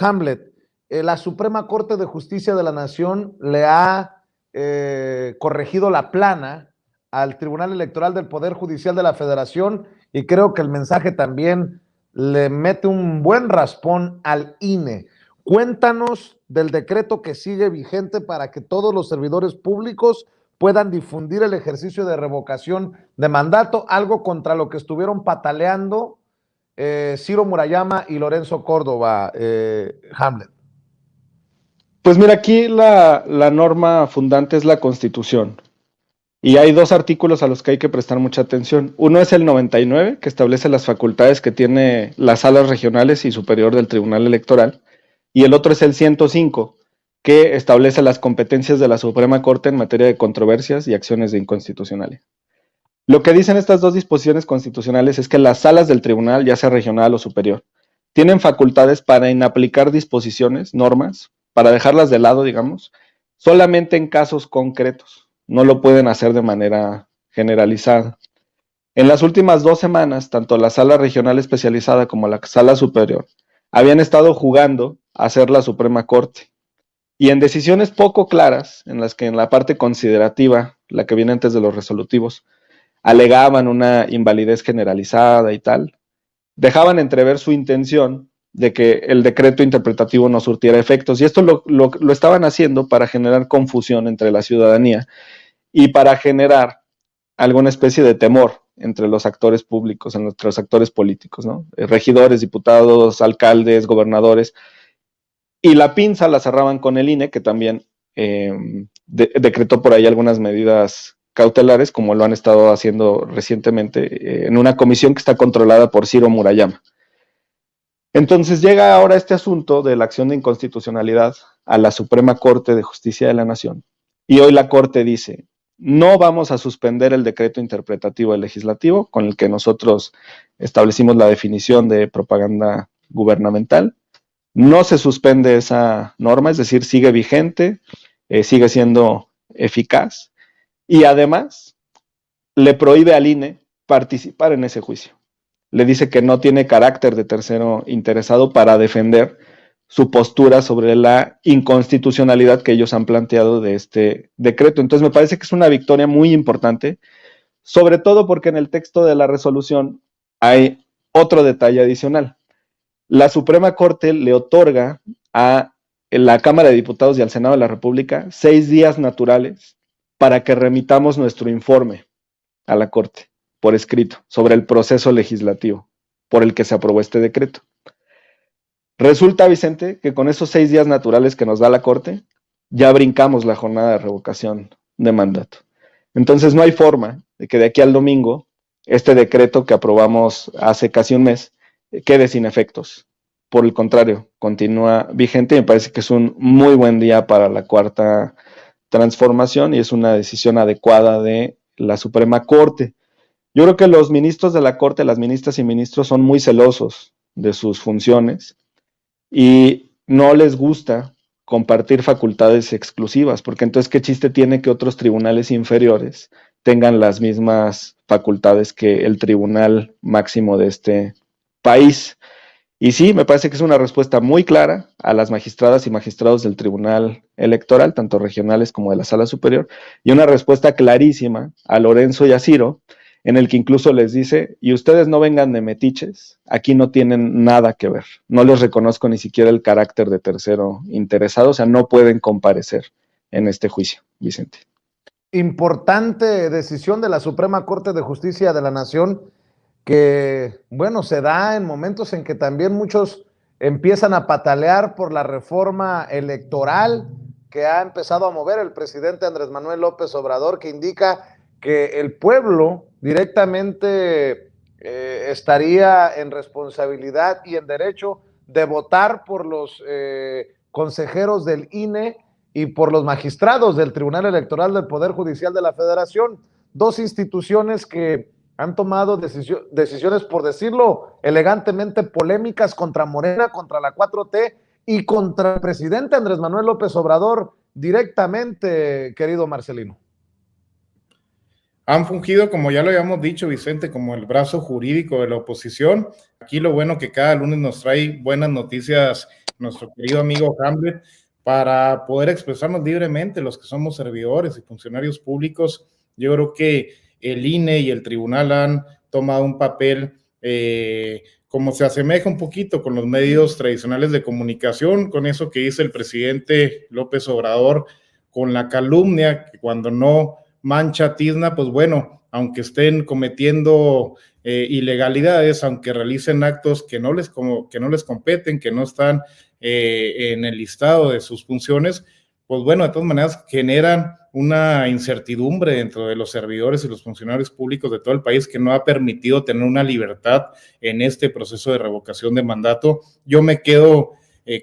Hamlet, la Suprema Corte de Justicia de la Nación le ha corregido la plana al Tribunal Electoral del Poder Judicial de la Federación y creo que el mensaje también le mete un buen raspón al INE. Cuéntanos del decreto que sigue vigente para que todos los servidores públicos puedan difundir el ejercicio de revocación de mandato, algo contra lo que estuvieron pataleando Ciro Murayama y Lorenzo Córdoba, Hamlet. Pues mira, aquí la norma fundante es la Constitución. Y hay dos artículos a los que hay que prestar mucha atención. Uno es el 99, que establece las facultades que tiene las salas regionales y superior del Tribunal Electoral. Y el otro es el 105, que establece las competencias de la Suprema Corte en materia de controversias y acciones de inconstitucionalidad. Lo que dicen estas dos disposiciones constitucionales es que las salas del tribunal, ya sea regional o superior, tienen facultades para inaplicar disposiciones, normas, para dejarlas de lado, digamos, solamente en casos concretos. No lo pueden hacer de manera generalizada. En las últimas 2 semanas, tanto la sala regional especializada como la sala superior habían estado jugando a ser la Suprema Corte. Y en decisiones poco claras, en las que en la parte considerativa, la que viene antes de los resolutivos, alegaban una invalidez generalizada y tal, dejaban entrever su intención de que el decreto interpretativo no surtiera efectos. Y esto lo estaban haciendo para generar confusión entre la ciudadanía y para generar alguna especie de temor entre los actores públicos, entre los actores políticos, ¿no? Regidores, diputados, alcaldes, gobernadores. Y la pinza la cerraban con el INE, que también decretó por ahí algunas medidas cautelares, como lo han estado haciendo recientemente, en una comisión que está controlada por Ciro Murayama. Entonces llega ahora este asunto de la acción de inconstitucionalidad a la Suprema Corte de Justicia de la Nación, y hoy la Corte dice: no vamos a suspender el decreto interpretativo del legislativo con el que nosotros establecimos la definición de propaganda gubernamental. No se suspende esa norma, es decir, sigue vigente, sigue siendo eficaz, y además le prohíbe al INE participar en ese juicio. Le dice que no tiene carácter de tercero interesado para defender su postura sobre la inconstitucionalidad que ellos han planteado de este decreto. Entonces me parece que es una victoria muy importante, sobre todo porque en el texto de la resolución hay otro detalle adicional. La Suprema Corte le otorga a la Cámara de Diputados y al Senado de la República 6 días naturales para que remitamos nuestro informe a la Corte por escrito sobre el proceso legislativo por el que se aprobó este decreto. Resulta, Vicente, que con esos 6 días naturales que nos da la Corte, ya brincamos la jornada de revocación de mandato. Entonces no hay forma de que de aquí al domingo este decreto que aprobamos hace casi un mes quede sin efectos. Por el contrario, continúa vigente y me parece que es un muy buen día para la cuarta transformación y es una decisión adecuada de la Suprema Corte. Yo creo que los ministros de la Corte, las ministras y ministros, son muy celosos de sus funciones y no les gusta compartir facultades exclusivas, porque entonces qué chiste tiene que otros tribunales inferiores tengan las mismas facultades que el tribunal máximo de este país. Y sí, me parece que es una respuesta muy clara a las magistradas y magistrados del Tribunal Electoral, tanto regionales como de la Sala Superior, y una respuesta clarísima a Lorenzo y a Ciro, en el que incluso les dice: y ustedes no vengan de metiches, aquí no tienen nada que ver, no les reconozco ni siquiera el carácter de tercero interesado, o sea, no pueden comparecer en este juicio, Vicente. Importante decisión de la Suprema Corte de Justicia de la Nación, que, bueno, se da en momentos en que también muchos empiezan a patalear por la reforma electoral que ha empezado a mover el presidente Andrés Manuel López Obrador, que indica que el pueblo directamente estaría en responsabilidad y en derecho de votar por los consejeros del INE y por los magistrados del Tribunal Electoral del Poder Judicial de la Federación, dos instituciones que han tomado decisiones, por decirlo elegantemente, polémicas contra Morena, contra la 4T y contra el presidente Andrés Manuel López Obrador directamente, querido Marcelino. Han fungido, como ya lo habíamos dicho, Vicente, como el brazo jurídico de la oposición. aquí lo bueno que cada lunes nos trae buenas noticias nuestro querido amigo Hamlet para poder expresarnos libremente los que somos servidores y funcionarios públicos. Yo creo que el INE y el tribunal han tomado un papel como se asemeja un poquito con los medios tradicionales de comunicación, con eso que dice el presidente López Obrador, con la calumnia, que cuando no mancha tizna, pues bueno, aunque estén cometiendo ilegalidades, aunque realicen actos que no les competen, que no están en el listado de sus funciones, pues bueno, de todas maneras generan una incertidumbre dentro de los servidores y los funcionarios públicos de todo el país que no ha permitido tener una libertad en este proceso de revocación de mandato. Yo me quedo,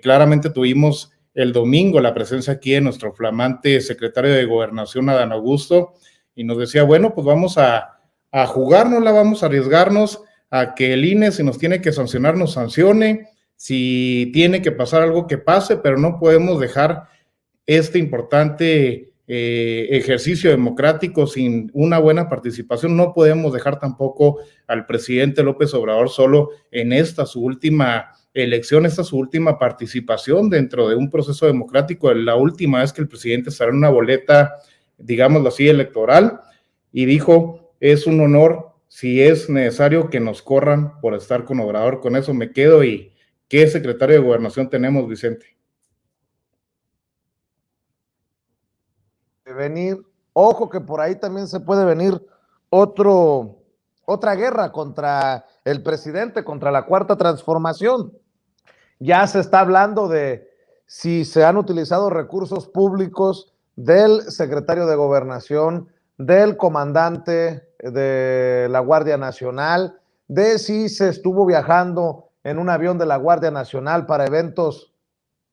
claramente tuvimos el domingo la presencia aquí de nuestro flamante secretario de Gobernación, Adán Augusto, y nos decía, bueno, pues vamos a jugárnosla, vamos a arriesgarnos a que el INE, si nos tiene que sancionar, nos sancione, si tiene que pasar algo que pase, pero no podemos dejar este importante ejercicio democrático sin una buena participación. No podemos dejar tampoco al presidente López Obrador solo en esta su última elección, esta su última participación dentro de un proceso democrático, la última vez que el presidente estará en una boleta, digámoslo así, electoral, y dijo, es un honor, si es necesario, que nos corran por estar con Obrador. Con eso me quedo. ¿Y qué secretario de Gobernación tenemos, Vicente? Venir, ojo que por ahí también se puede venir otra guerra contra el presidente, contra la cuarta transformación. Ya se está hablando de si se han utilizado recursos públicos del secretario de Gobernación, del comandante de la Guardia Nacional, de si se estuvo viajando en un avión de la Guardia Nacional para eventos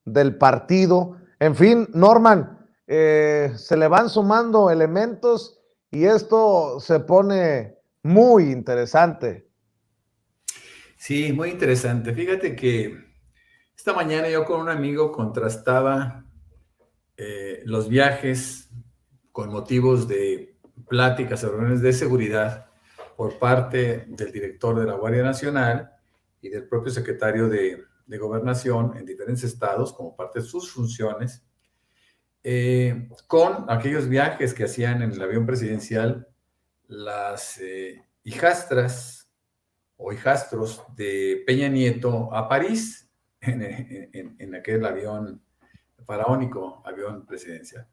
del partido. En fin, Norman, se le van sumando elementos y esto se pone muy interesante. Sí, muy interesante. Fíjate que esta mañana yo con un amigo contrastaba los viajes con motivos de pláticas o reuniones de seguridad por parte del director de la Guardia Nacional y del propio secretario de Gobernación en diferentes estados como parte de sus funciones, con aquellos viajes que hacían en el avión presidencial las hijastras o hijastros de Peña Nieto a París en aquel avión faraónico, avión presidencial.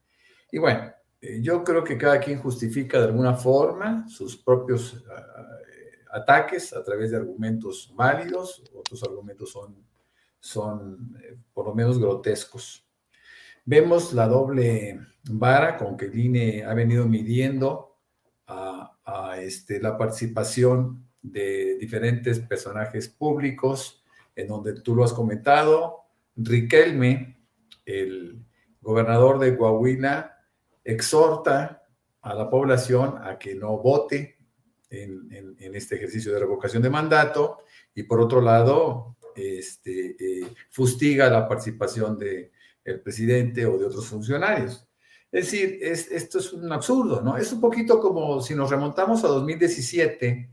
Y bueno, yo creo que cada quien justifica de alguna forma sus propios ataques a través de argumentos válidos, otros argumentos son por lo menos grotescos. Vemos la doble vara con que el INE ha venido midiendo la participación de diferentes personajes públicos, en donde tú lo has comentado, Riquelme, el gobernador de Coahuila, exhorta a la población a que no vote en este ejercicio de revocación de mandato, y por otro lado, fustiga la participación del presidente o de otros funcionarios. Es decir, esto es un absurdo, ¿no? Es un poquito como si nos remontamos a 2017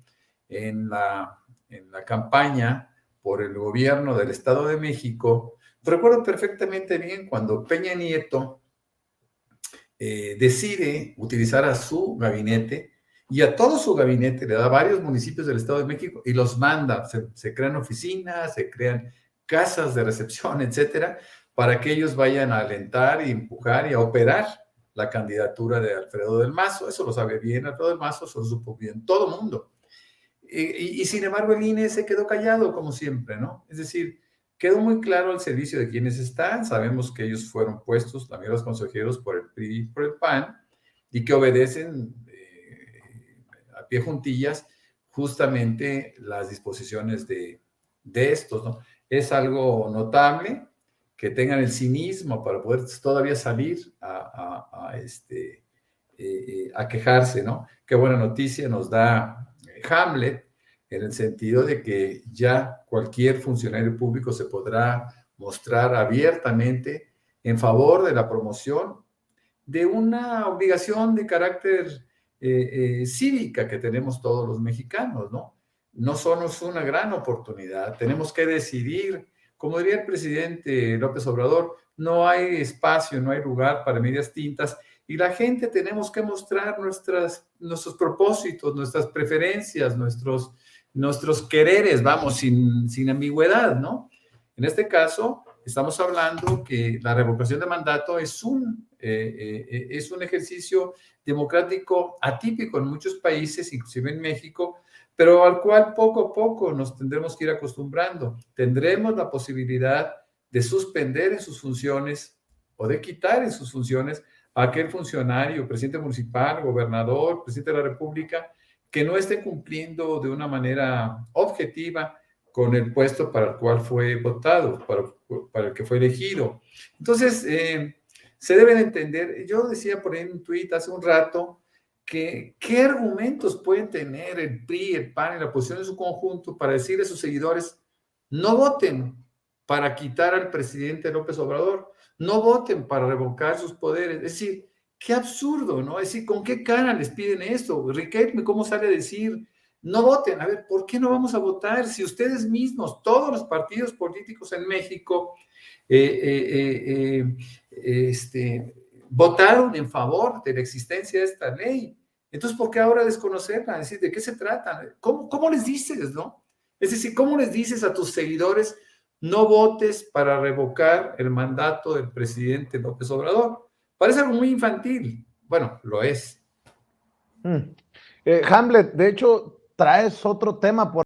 en la campaña por el gobierno del Estado de México. Recuerdo perfectamente bien cuando Peña Nieto decide utilizar a su gabinete y a todo su gabinete, le da varios municipios del Estado de México y los manda. Se crean oficinas, se crean casas de recepción, etcétera, para que ellos vayan a alentar y empujar y a operar la candidatura de Alfredo del Mazo. Eso lo sabe bien Alfredo del Mazo, eso lo supo bien todo el mundo. Y sin embargo el INE se quedó callado, como siempre, ¿no? Es decir, quedó muy claro al servicio de quienes están. Sabemos que ellos fueron puestos, también los consejeros, por el PRI y por el PAN, y que obedecen a pie juntillas justamente las disposiciones de estos, ¿no? Es algo notable que tengan el cinismo para poder todavía salir a quejarse, ¿no? Qué buena noticia nos da Hamlet, en el sentido de que ya cualquier funcionario público se podrá mostrar abiertamente en favor de la promoción de una obligación de carácter cívica que tenemos todos los mexicanos, ¿no? no somos una gran oportunidad. Tenemos que decidir, como diría el presidente López Obrador, no hay espacio, no hay lugar para medias tintas, y la gente tenemos que mostrar nuestros propósitos, nuestras preferencias, nuestros quereres, vamos, sin ambigüedad, ¿no? En este caso, estamos hablando que la revocación de mandato es un ejercicio democrático atípico en muchos países, inclusive en México, pero al cual poco a poco nos tendremos que ir acostumbrando. Tendremos la posibilidad de suspender en sus funciones o de quitar en sus funciones a aquel funcionario, presidente municipal, gobernador, presidente de la República, que no esté cumpliendo de una manera objetiva con el puesto para el cual fue votado, para el que fue elegido. Entonces, se deben entender, yo decía por ahí en un tuit hace un rato, que qué argumentos pueden tener el PRI, el PAN y la oposición en su conjunto para decirle a sus seguidores, no voten para quitar al presidente López Obrador, no voten para revocar sus poderes. Es decir, qué absurdo, ¿no? Es decir, ¿con qué cara les piden esto? Riquelme, ¿cómo sale a decir, no voten? A ver, ¿por qué no vamos a votar? Si ustedes mismos, todos los partidos políticos en México, votaron en favor de la existencia de esta ley. Entonces, ¿por qué ahora desconocerla? Es decir, ¿de qué se trata? ¿Cómo les dices, no? Es decir, ¿cómo les dices a tus seguidores, no votes para revocar el mandato del presidente López Obrador? Parece algo muy infantil. Bueno, lo es. Hamlet, de hecho, traes otro tema por